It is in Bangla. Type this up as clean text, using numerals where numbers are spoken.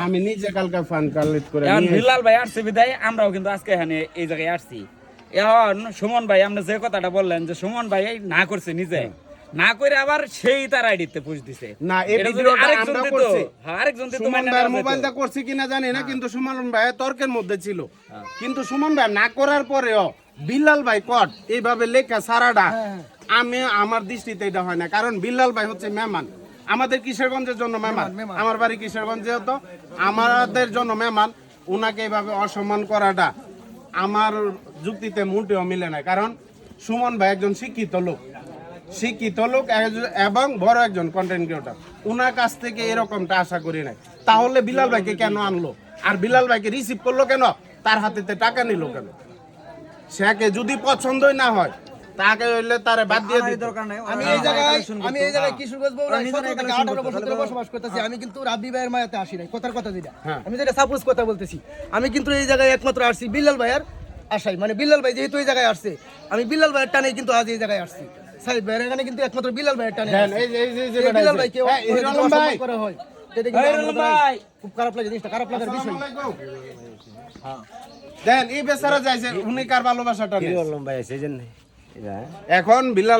আমি নিজে কালকে ফান কালেক্ট করে এখন নিয়ে বিল্লাল ভাই আসছে বিদায় আমরাও কিন্তু আজকে এখানে এই জায়গায় আসছি। এখন সুমন ভাই আপনি যে কথাটা বললেন যে সুমন ভাই এই না করছে নিজে না করে আবার সেই তার আইডিতে পুশ দিছে। না এই এটা যদি ভিডিওটা আরেকজন আমরা দিত, করছি হ্যাঁ, আরেকজন দিত সুমন মানে ভাইয়ের নেওয়া যেত। মোবাইলটা করছি কিনা জানি না, কিন্তু সুমন ভাই তর্কের মধ্যে ছিল। কিন্তু সুমন ভাই না করার পরেও বিল্লাল ভাই কট এইভাবে লেখা সারাটা আমি আমার দৃষ্টিতে এটা হয় না, কারণ বিল্লাল ভাই হচ্ছে মেহমান আমাদের কিশোরগঞ্জের জন্য মেহমান, আমার বাড়ি কিশোরগঞ্জে হতো আমাদের জন্য মেহমান, উনাকে এইভাবে অসম্মান করাটা আমার যুক্তিতে মোটেও মিলে না। কারণ সুমন ভাই একজন শিক্ষিত লোক এবং বড় একজন কন্টেন্ট ক্রিয়েটর, উনার কাছ থেকে এরকমটা আশা করি নাই। তাহলে বিলাল ভাইকে কেন আনলো আর বিলাল ভাইকে রিসিভ করলো কেন, তার হাতেতে টাকা নিল কেন? সেকে যদি পছন্দই না হয় তাকে হইলে তারে বাদ দিয়ে দিত। আমি এই জায়গায় কিশোরগঞ্জ বগুড়া 17 থেকে 18 বছর ধরে বসবাস করতেছি। আমি কিন্তু রাব্বি ভাইয়ের মায়াতে আসি নাই, কথার কথা যেটা আমি যেটা সাপোজ কথা বলতেছি। আমি কিন্তু এই জায়গায় একমাত্র আসছি বিল্লাল ভাইয়ের আশাই, মানে বিল্লাল ভাই যেহেতু এই জায়গায় আসছে, আমি বিল্লাল ভাইয়ের টানে কিন্তু আজ এই জায়গায় আসছি। সাইদ ভাইয়ের এখানে কিন্তু একমাত্র বিল্লাল ভাইয়ের টানে আসছি। এই বিল্লাল ভাইকে অসম্মান করা হয়, এটা কিন্তু খুব খারাপ লাগে, জিনিসটা খারাপ লাগার বিষয়। দেন এই বেচারা যাইছে উনি কার ভালোবাসাটা নিয়ে। ভাই আছে এই জন্য এখন বিলাল